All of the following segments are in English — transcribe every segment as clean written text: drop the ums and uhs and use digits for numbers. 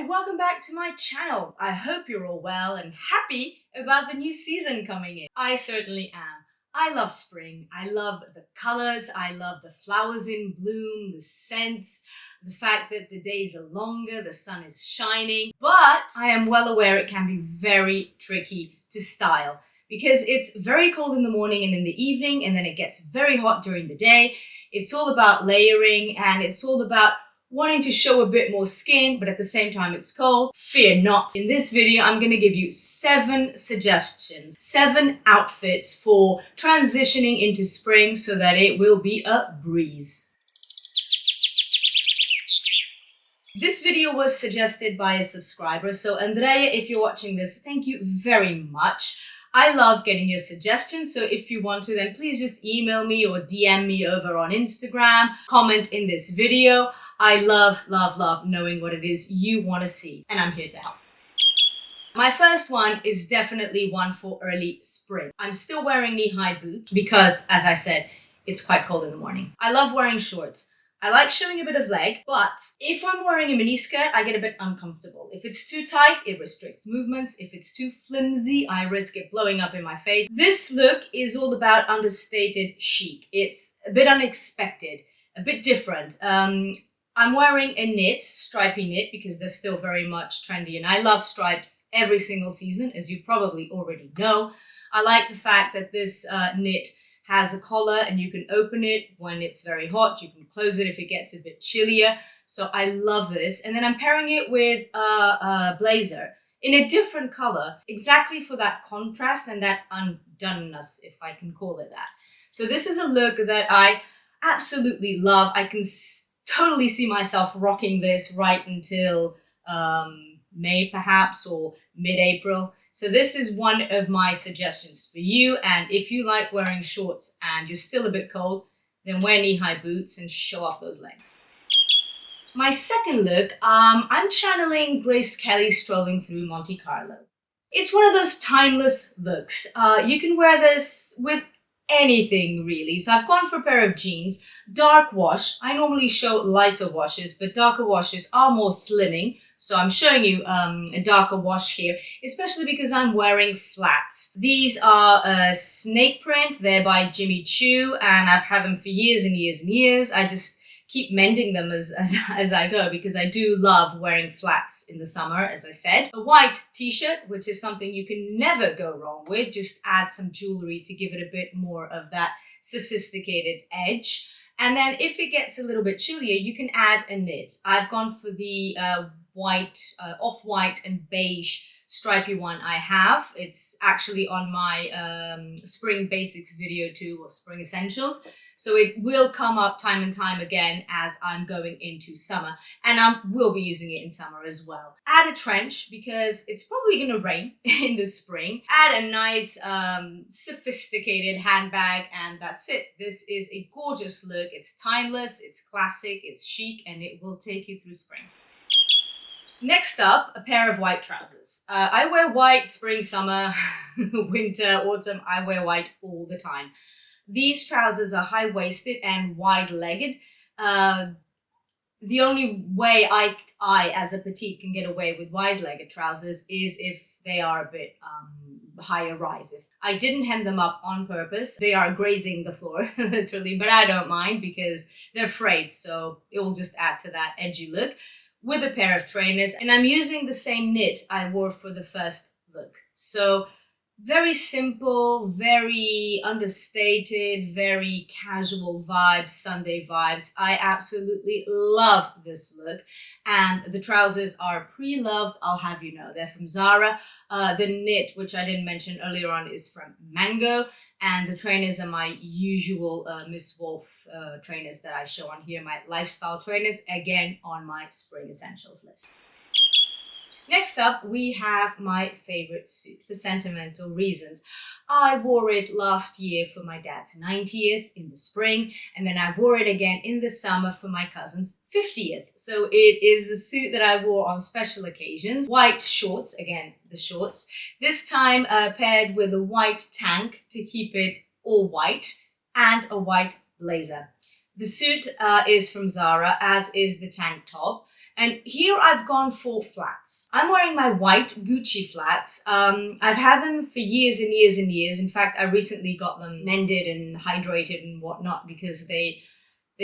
welcome back to my channel. I hope you're all well and happy about the new season coming in. I certainly am. I love spring. I love the colors. I love the flowers in bloom, the scents, the fact that the days are longer, the sun is shining. But I am well aware it can be very tricky to style because it's very cold in the morning and in the evening, and then it gets very hot during the day. It's all about layering, and it's all about wanting to show a bit more skin, but at the same time it's cold. Fear not. In this video, I'm going to give you 7 suggestions, 7 outfits for transitioning into spring so that it will be a breeze. This video was suggested by a subscriber, so Andrea, if you're watching this, thank you very much. I love getting your suggestions, so if you want to, then please just email me or DM me over on Instagram, comment in this video. I love knowing what it is you want to see, and I'm here to help. My first one is definitely one for early spring. I'm still wearing knee-high boots because, as I said, it's quite cold in the morning. I love wearing shorts. I like showing a bit of leg, but if I'm wearing a miniskirt, I get a bit uncomfortable. If it's too tight, it restricts movements. If it's too flimsy, I risk it blowing up in my face. This look is all about understated chic. It's a bit unexpected, a bit different. I'm wearing a knit, stripy knit, because they're still very much trendy, and I love stripes every single season, as you probably already know. I like the fact that this knit has a collar and you can open it when it's very hot. You can close it if it gets a bit chillier. So I love this. And then I'm pairing it with a blazer in a different color, exactly for that contrast and that undoneness, if I can call it that. So this is a look that I absolutely love. I can totally see myself rocking this right until May perhaps, or mid-April. So this is one of my suggestions for you. And if you like wearing shorts and you're still a bit cold, then wear knee-high boots and show off those legs. My second look, I'm channeling Grace Kelly strolling through Monte Carlo. It's one of those timeless looks. You can wear this with anything really. So I've gone for a pair of jeans, dark wash. I normally show lighter washes, but darker washes are more slimming. So I'm showing you a darker wash here, especially because I'm wearing flats. These are a snake print. They're by Jimmy Choo, and I've had them for years and years and years. I just keep mending them as I go, because I do love wearing flats in the summer, as I said. A white t-shirt, which is something you can never go wrong with. Just add some jewelry to give it a bit more of that sophisticated edge. And then if it gets a little bit chillier, you can add a knit. I've gone for the white, off-white and beige stripy one I have. It's actually on my spring basics video too, or spring essentials. So it will come up time and time again as I'm going into summer, and I will be using it in summer as well. Add a trench because it's probably going to rain in the spring. Add a nice sophisticated handbag, and that's it. This is a gorgeous look. It's timeless, it's classic, it's chic, and it will take you through spring. Next up, a pair of white trousers. I wear white spring, summer, winter, autumn. I wear white all the time. These trousers are high-waisted and wide-legged. The only way I, as a petite, can get away with wide-legged trousers is if they are a bit higher rise. If I didn't hem them up on purpose, they are grazing the floor, literally, but I don't mind because they're frayed, so it will just add to that edgy look. With a pair of trainers, and I'm using the same knit I wore for the first look. So very simple, very understated, very casual vibes, Sunday vibes. I absolutely love this look. And the trousers are pre-loved, I'll have you know. They're from Zara. The knit, which I didn't mention earlier on, is from Mango. And the trainers are my usual Miss Wolf trainers that I show on here, my lifestyle trainers, again on my spring essentials list. Next up, we have my favorite suit for sentimental reasons. I wore it last year for my dad's 90th in the spring, and then I wore it again in the summer for my cousin's 50th. So it is a suit that I wore on special occasions. White shorts, again, the shorts. This time paired with a white tank to keep it all white, and a white blazer. The suit is from Zara, as is the tank top. And here I've gone for flats. I'm wearing my white Gucci flats. I've had them for years and years and years. In fact, I recently got them mended and hydrated and whatnot because they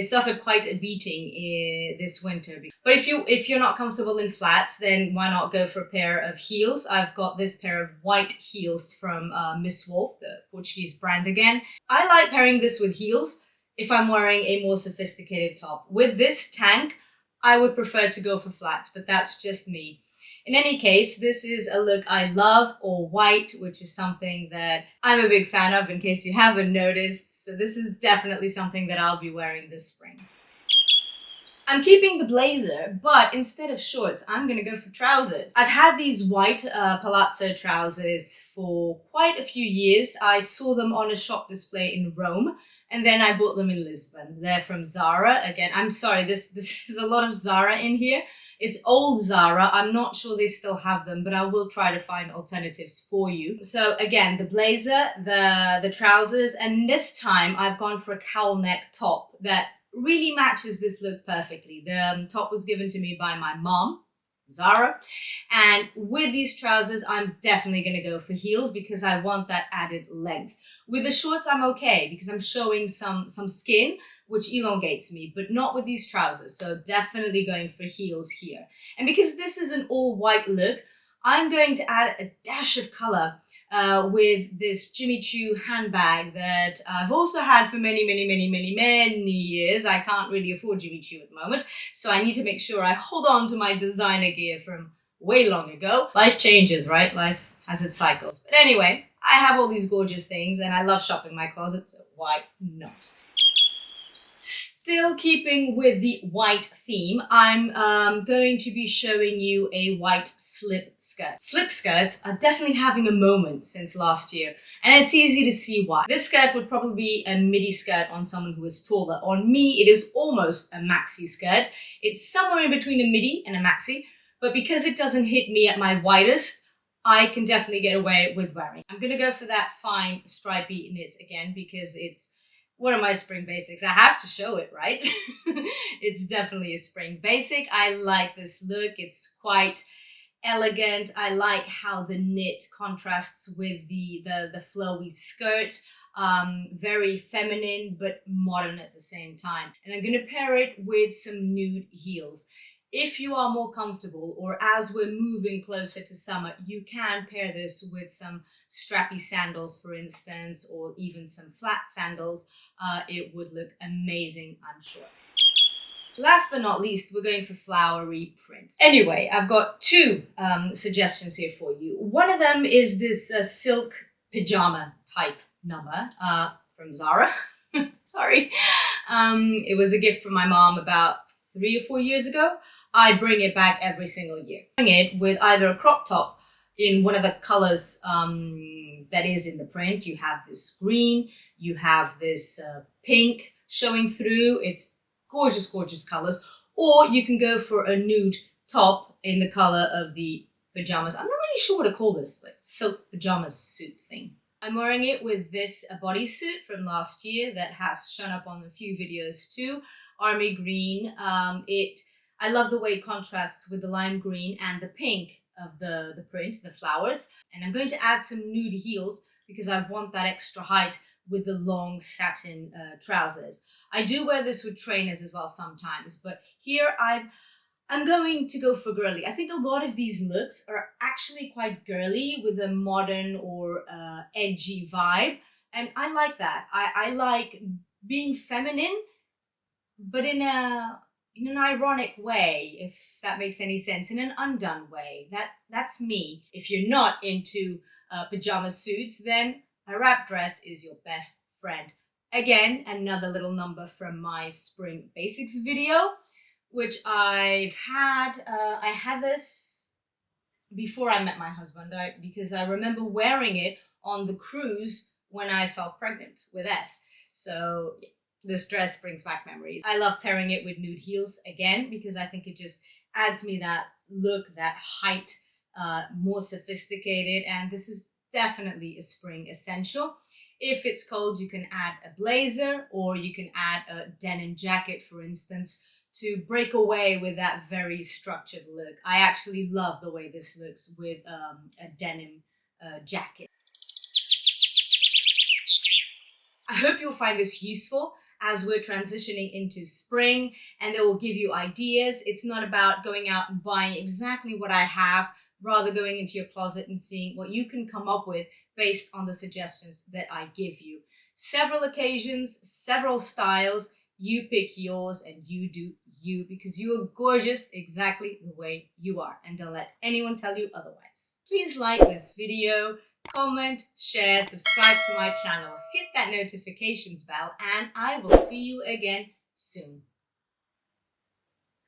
suffered quite a beating this winter. But if you're not comfortable in flats, then why not go for a pair of heels? I've got this pair of white heels from Miss Wolf, the Portuguese brand again. I like pairing this with heels if I'm wearing a more sophisticated top. With this tank, I would prefer to go for flats, but that's just me. In any case, this is a look I love, all white, which is something that I'm a big fan of in case you haven't noticed. So this is definitely something that I'll be wearing this spring. I'm keeping the blazer, but instead of shorts, I'm gonna go for trousers. I've had these white palazzo trousers for quite a few years. I saw them on a shop display in Rome, and then I bought them in Lisbon. They're from Zara. Again, I'm sorry, this is a lot of Zara in here. It's old Zara. I'm not sure they still have them, but I will try to find alternatives for you. So again, the blazer, the trousers, and this time I've gone for a cowl neck top that really matches this look perfectly. The top was given to me by my mom, Zara, and with these trousers I'm definitely going to go for heels because I want that added length. With the shorts I'm okay because I'm showing some skin, which elongates me, but not with these trousers, so definitely going for heels here. And because this is an all white look, I'm going to add a dash of color with this Jimmy Choo handbag that I've also had for many years. I can't really afford Jimmy Choo at the moment, so I need to make sure I hold on to my designer gear from way long ago. Life changes, right? Life has its cycles. But anyway, I have all these gorgeous things and I love shopping my closet, so why not? Still keeping with the white theme, I'm going to be showing you a white slip skirt. Slip skirts are definitely having a moment since last year, and it's easy to see why. This skirt would probably be a midi skirt on someone who is taller. On me, it is almost a maxi skirt. It's somewhere in between a midi and a maxi, but because it doesn't hit me at my widest, I can definitely get away with wearing. I'm gonna go for that fine stripy knit again because it's one of my spring basics. I have to show it, right? It's definitely a spring basic. I like this look. It's quite elegant. I like how the knit contrasts with the flowy skirt. Very feminine, but modern at the same time. And I'm going to pair it with some nude heels. If you are more comfortable, or as we're moving closer to summer, you can pair this with some strappy sandals, for instance, or even some flat sandals. It would look amazing, I'm sure. Last but not least, we're going for flowery prints. Anyway, I've got two suggestions here for you. One of them is this silk pajama type number from Zara. Sorry. It was a gift from my mom about 3 or 4 years ago. I bring it back every single year. Bring it with either a crop top in one of the colors that is in the print. You have this green, you have this pink showing through. It's gorgeous, gorgeous colors. Or you can go for a nude top in the color of the pajamas. I'm not really sure what to call this, like silk pajamas suit thing. I'm wearing it with this bodysuit from last year that has shown up on a few videos too. Army green. I love the way it contrasts with the lime green and the pink of the print, the flowers. And I'm going to add some nude heels because I want that extra height with the long satin trousers. I do wear this with trainers as well sometimes, but here I'm going to go for girly. I think a lot of these looks are actually quite girly with a modern or edgy vibe. And I like that. I like being feminine, but in an ironic way, if that makes any sense, in an undone way. That's me. If you're not into pajama suits, then a wrap dress is your best friend. Again, another little number from my spring basics video, which I've had. I had this before I met my husband because I remember wearing it on the cruise when I fell pregnant with S. So yeah. This dress brings back memories. I love pairing it with nude heels again because I think it just adds me that look, that height, more sophisticated, and this is definitely a spring essential. If it's cold, you can add a blazer or you can add a denim jacket, for instance, to break away with that very structured look. I actually love the way this looks with a denim jacket. I hope you'll find this useful as we're transitioning into spring, and it will give you ideas. It's not about going out and buying exactly what I have, rather going into your closet and seeing what you can come up with based on the suggestions that I give you. Several occasions, several styles, you pick yours and you do you, because you are gorgeous exactly the way you are, and don't let anyone tell you otherwise. Please like this video, comment, share, subscribe to my channel, hit that notifications bell, and I will see you again soon.